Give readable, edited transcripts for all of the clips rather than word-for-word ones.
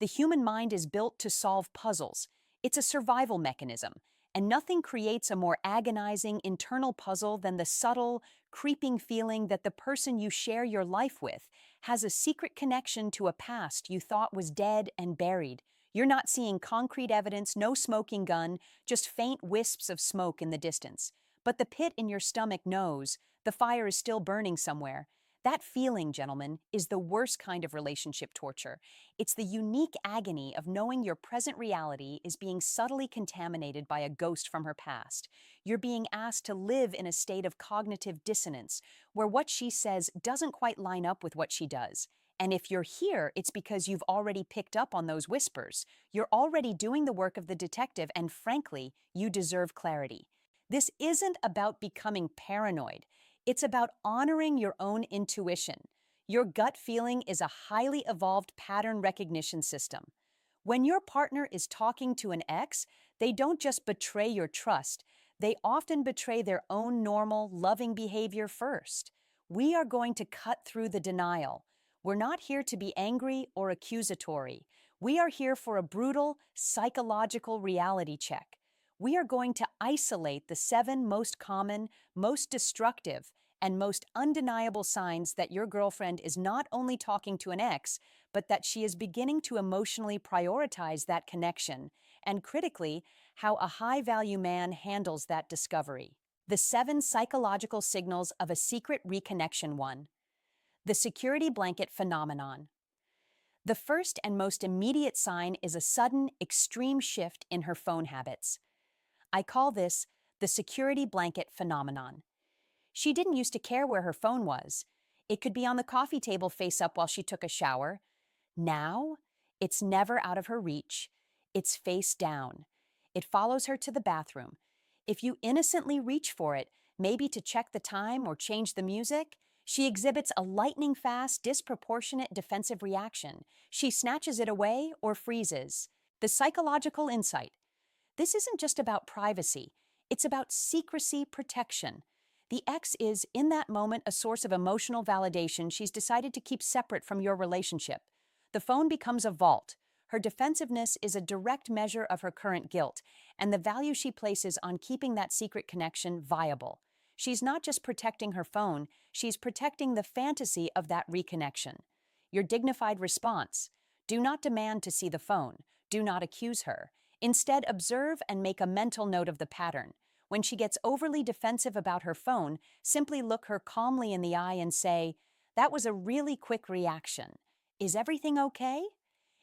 The human mind is built to solve puzzles. It's a survival mechanism, and nothing creates a more agonizing internal puzzle than the subtle, creeping feeling that the person you share your life with has a secret connection to a past you thought was dead and buried. You're not seeing concrete evidence, no smoking gun, just faint wisps of smoke in the distance. But the pit in your stomach knows the fire is still burning somewhere. That feeling, gentlemen, is the worst kind of relationship torture. It's the unique agony of knowing your present reality is being subtly contaminated by a ghost from her past. You're being asked to live in a state of cognitive dissonance, where what she says doesn't quite line up with what she does. And if you're here, it's because you've already picked up on those whispers. You're already doing the work of the detective, and frankly, you deserve clarity. This isn't about becoming paranoid. It's about honoring your own intuition. Your gut feeling is a highly evolved pattern recognition system. When your partner is talking to an ex, they don't just betray your trust, they often betray their own normal, loving behavior first. We are going to cut through the denial. We're not here to be angry or accusatory. We are here for a brutal, psychological reality check. We are going to isolate the 7 most common, most destructive, and most undeniable signs that your girlfriend is not only talking to an ex, but that she is beginning to emotionally prioritize that connection, and critically, how a high-value man handles that discovery. The 7 psychological signals of a secret reconnection. 1. The security blanket phenomenon. The first and most immediate sign is a sudden, extreme shift in her phone habits. I call this the security blanket phenomenon. She didn't used to care where her phone was. It could be on the coffee table face up while she took a shower. Now, it's never out of her reach. It's face down. It follows her to the bathroom. If you innocently reach for it, maybe to check the time or change the music, she exhibits a lightning-fast, disproportionate defensive reaction. She snatches it away or freezes. The psychological insight. This isn't just about privacy. It's about secrecy protection. The ex is, in that moment, a source of emotional validation she's decided to keep separate from your relationship. The phone becomes a vault. Her defensiveness is a direct measure of her current guilt, and the value she places on keeping that secret connection viable. She's not just protecting her phone, she's protecting the fantasy of that reconnection. Your dignified response. Do not demand to see the phone. Do not accuse her. Instead, observe and make a mental note of the pattern. When she gets overly defensive about her phone, simply look her calmly in the eye and say, "That was a really quick reaction. Is everything okay?"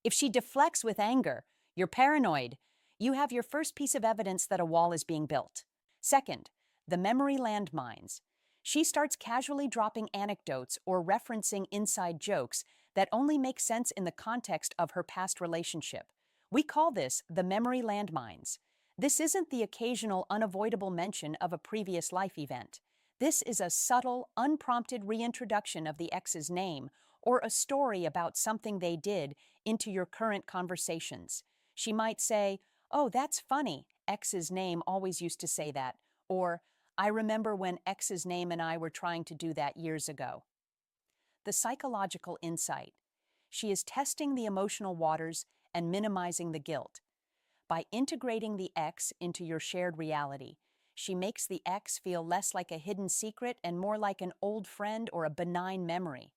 If she deflects with anger, "You're paranoid," you have your first piece of evidence that a wall is being built. Second, the memory landmines. She starts casually dropping anecdotes or referencing inside jokes that only make sense in the context of her past relationship. We call this the memory landmines. This isn't the occasional unavoidable mention of a previous life event. This is a subtle, unprompted reintroduction of the ex's name or a story about something they did into your current conversations. She might say, "Oh, that's funny. Ex's name always used to say that." Or, "I remember when X's name and I were trying to do that years ago." The psychological insight. She is testing the emotional waters and minimizing the guilt. By integrating the X into your shared reality, she makes the X feel less like a hidden secret and more like an old friend or a benign memory.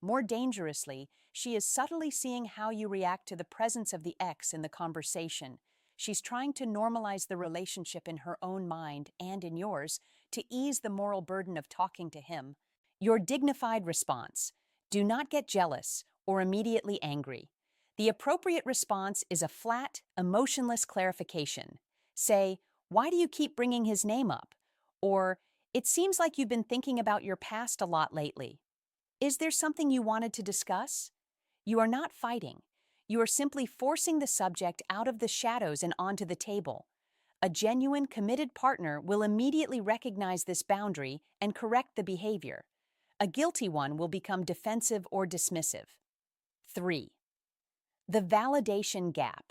More dangerously, she is subtly seeing how you react to the presence of the X in the conversation. She's trying to normalize the relationship in her own mind and in yours to ease the moral burden of talking to him. Your dignified response. Do not get jealous or immediately angry. The appropriate response is a flat, emotionless clarification. Say, "Why do you keep bringing his name up?" Or, "It seems like you've been thinking about your past a lot lately. Is there something you wanted to discuss?" You are not fighting. You are simply forcing the subject out of the shadows and onto the table. A genuine, committed partner will immediately recognize this boundary and correct the behavior. A guilty one will become defensive or dismissive. 3. The validation gap.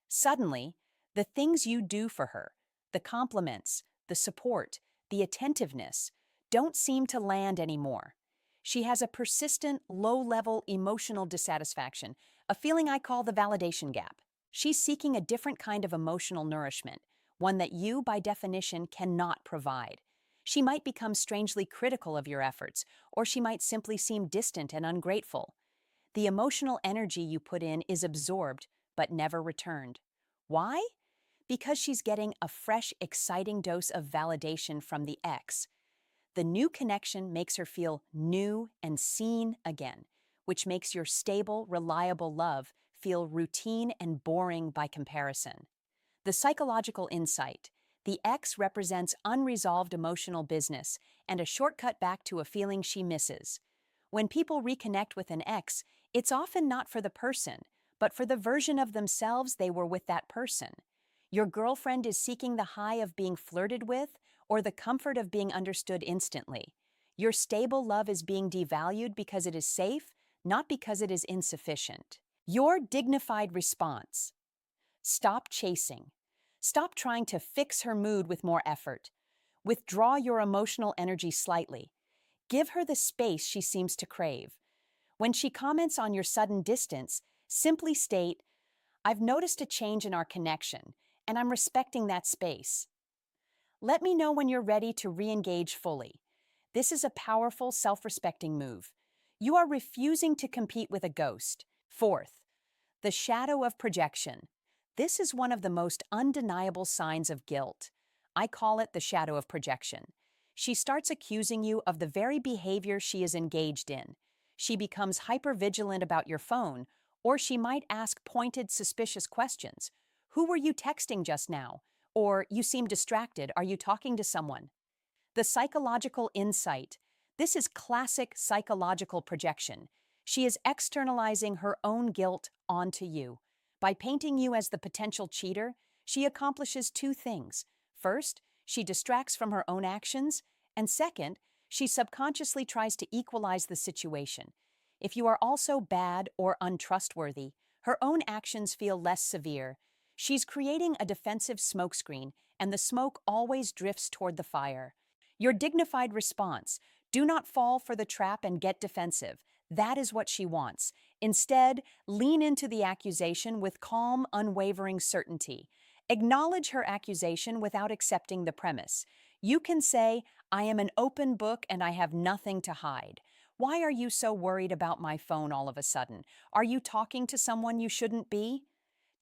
Suddenly, the things you do for her, the compliments, the support, the attentiveness, don't seem to land anymore. She has a persistent, low-level emotional dissatisfaction, a feeling I call the validation gap. She's seeking a different kind of emotional nourishment, one that you, by definition, cannot provide. She might become strangely critical of your efforts, or she might simply seem distant and ungrateful. The emotional energy you put in is absorbed, but never returned. Why? Because she's getting a fresh, exciting dose of validation from the ex. The new connection makes her feel new and seen again, which makes your stable, reliable love feel routine and boring by comparison. The psychological insight: the ex represents unresolved emotional business and a shortcut back to a feeling she misses. When people reconnect with an ex, it's often not for the person, but for the version of themselves they were with that person. Your girlfriend is seeking the high of being flirted with or the comfort of being understood instantly. Your stable love is being devalued because it is safe, not because it is insufficient. Your dignified response: stop chasing. Stop trying to fix her mood with more effort. Withdraw your emotional energy slightly. Give her the space she seems to crave. When she comments on your sudden distance, simply state, "I've noticed a change in our connection, and I'm respecting that space. Let me know when you're ready to re-engage fully." This is a powerful, self-respecting move. You are refusing to compete with a ghost. Fourth, the shadow of projection. This is one of the most undeniable signs of guilt. I call it the shadow of projection. She starts accusing you of the very behavior she is engaged in. She becomes hypervigilant about your phone, or she might ask pointed, suspicious questions. "Who were you texting just now?" Or, "You seem distracted. Are you talking to someone?" The psychological insight. This is classic psychological projection. She is externalizing her own guilt onto you. By painting you as the potential cheater, she accomplishes two things. First, she distracts from her own actions, and second, she subconsciously tries to equalize the situation. If you are also bad or untrustworthy, her own actions feel less severe. She's creating a defensive smokescreen, and the smoke always drifts toward the fire. Your dignified response: do not fall for the trap and get defensive. That is what she wants. Instead, lean into the accusation with calm, unwavering certainty. Acknowledge her accusation without accepting the premise. You can say, "I am an open book and I have nothing to hide. Why are you so worried about my phone all of a sudden? Are you talking to someone you shouldn't be?"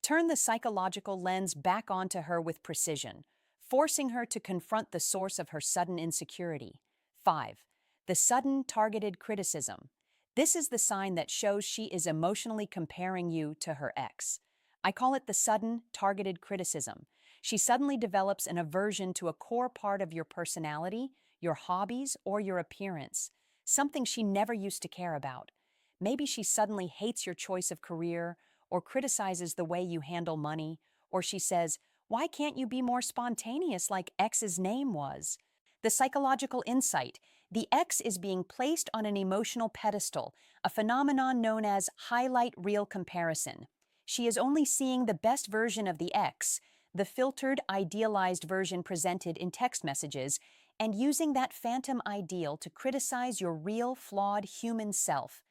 Turn the psychological lens back onto her with precision, forcing her to confront the source of her sudden insecurity. 5. The sudden targeted criticism. This is the sign that shows she is emotionally comparing you to her ex. I call it the sudden targeted criticism. She suddenly develops an aversion to a core part of your personality, your hobbies, or your appearance, something she never used to care about. Maybe she suddenly hates your choice of career, or criticizes the way you handle money, or she says, "Why can't you be more spontaneous like X's name was?" The psychological insight: the X is being placed on an emotional pedestal, a phenomenon known as highlight reel comparison. She is only seeing the best version of the X, the filtered, idealized version presented in text messages, and using that phantom ideal to criticize your real, flawed human self.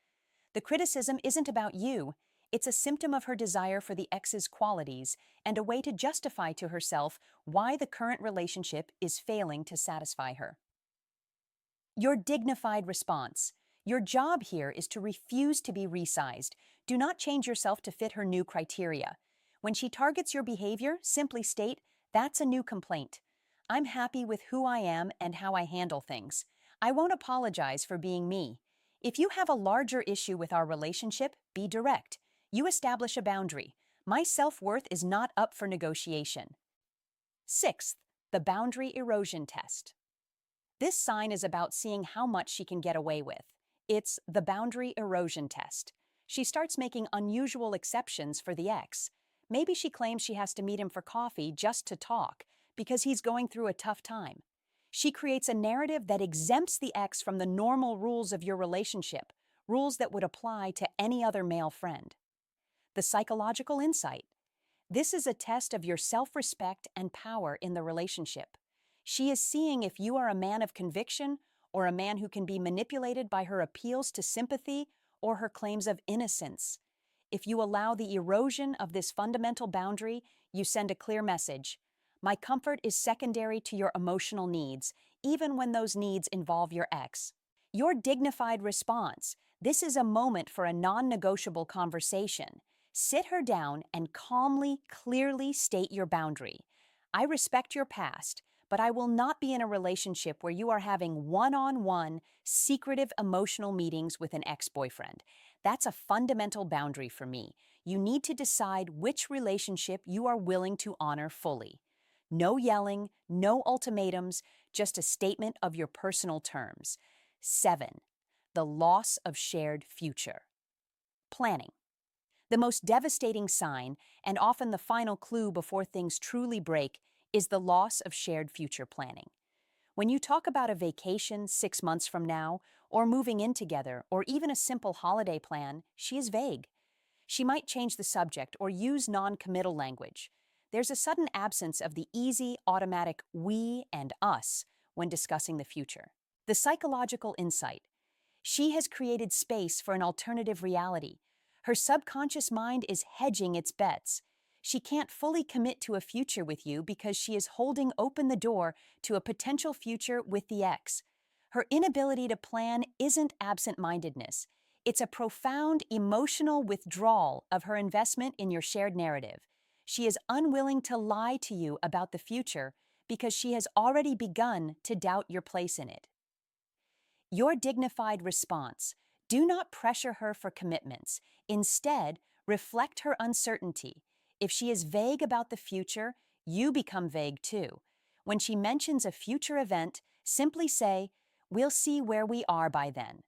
The criticism isn't about you. It's a symptom of her desire for the ex's qualities and a way to justify to herself why the current relationship is failing to satisfy her. Your dignified response. Your job here is to refuse to be resized. Do not change yourself to fit her new criteria. When she targets your behavior, simply state, "That's a new complaint. I'm happy with who I am and how I handle things. I won't apologize for being me." If you have a larger issue with our relationship, be direct. You establish a boundary. "My self-worth is not up for negotiation." Sixth, the boundary erosion test. This sign is about seeing how much she can get away with. It's the boundary erosion test. She starts making unusual exceptions for the ex. Maybe she claims she has to meet him for coffee just to talk because he's going through a tough time. She creates a narrative that exempts the ex from the normal rules of your relationship, rules that would apply to any other male friend. The psychological insight. This is a test of your self-respect and power in the relationship. She is seeing if you are a man of conviction or a man who can be manipulated by her appeals to sympathy or her claims of innocence. If you allow the erosion of this fundamental boundary, you send a clear message. My comfort is secondary to your emotional needs, even when those needs involve your ex. Your dignified response. This is a moment for a non-negotiable conversation. Sit her down and calmly, clearly state your boundary. I respect your past, but I will not be in a relationship where you are having one-on-one, secretive emotional meetings with an ex-boyfriend. That's a fundamental boundary for me. You need to decide which relationship you are willing to honor fully. No yelling, no ultimatums, just a statement of your personal terms. 7. The loss of shared future. Planning. The most devastating sign, and often the final clue before things truly break, is the loss of shared future planning. When you talk about a vacation 6 months from now, or moving in together, or even a simple holiday plan, she is vague. She might change the subject or use non-committal language. There's a sudden absence of the easy, automatic we and us when discussing the future. The psychological insight. She has created space for an alternative reality. Her subconscious mind is hedging its bets. She can't fully commit to a future with you because she is holding open the door to a potential future with the ex. Her inability to plan isn't absent-mindedness. It's a profound emotional withdrawal of her investment in your shared narrative. She is unwilling to lie to you about the future because she has already begun to doubt your place in it. Your dignified response. Do not pressure her for commitments. Instead, reflect her uncertainty. If she is vague about the future, you become vague too. When she mentions a future event, simply say, "We'll see where we are by then."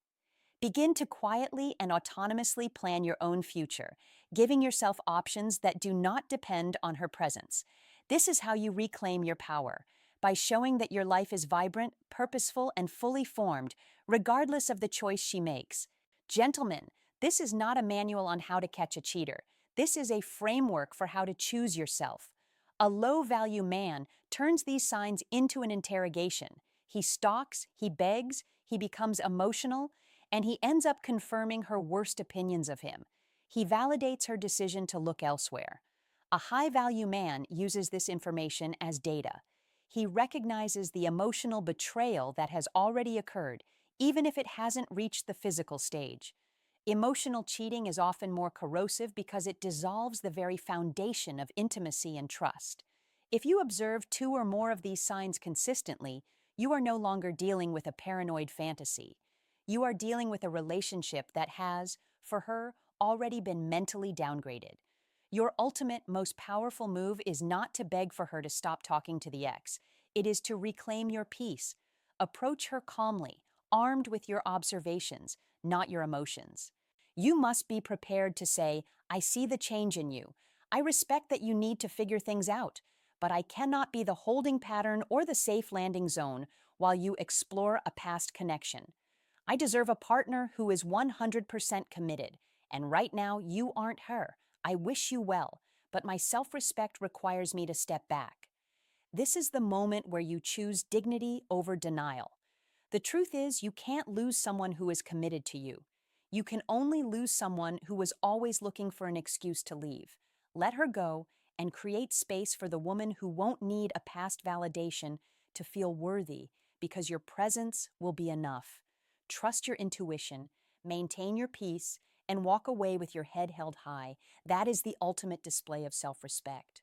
Begin to quietly and autonomously plan your own future, giving yourself options that do not depend on her presence. This is how you reclaim your power, by showing that your life is vibrant, purposeful, and fully formed, regardless of the choice she makes. Gentlemen, this is not a manual on how to catch a cheater. This is a framework for how to choose yourself. A low-value man turns these signs into an interrogation. He stalks, he begs, he becomes emotional, and he ends up confirming her worst opinions of him. He validates her decision to look elsewhere. A high-value man uses this information as data. He recognizes the emotional betrayal that has already occurred, even if it hasn't reached the physical stage. Emotional cheating is often more corrosive because it dissolves the very foundation of intimacy and trust. If you observe 2 or more of these signs consistently, you are no longer dealing with a paranoid fantasy. You are dealing with a relationship that has, for her, already been mentally downgraded. Your ultimate, most powerful move is not to beg for her to stop talking to the ex. It is to reclaim your peace. Approach her calmly, armed with your observations, not your emotions. You must be prepared to say, "I see the change in you. I respect that you need to figure things out, but I cannot be the holding pattern or the safe landing zone while you explore a past connection. I deserve a partner who is 100% committed, and right now you aren't her. I wish you well, but my self-respect requires me to step back." This is the moment where you choose dignity over denial. The truth is, you can't lose someone who is committed to you. You can only lose someone who was always looking for an excuse to leave. Let her go and create space for the woman who won't need a past validation to feel worthy, because your presence will be enough. Trust your intuition, maintain your peace, and walk away with your head held high. That is the ultimate display of self-respect.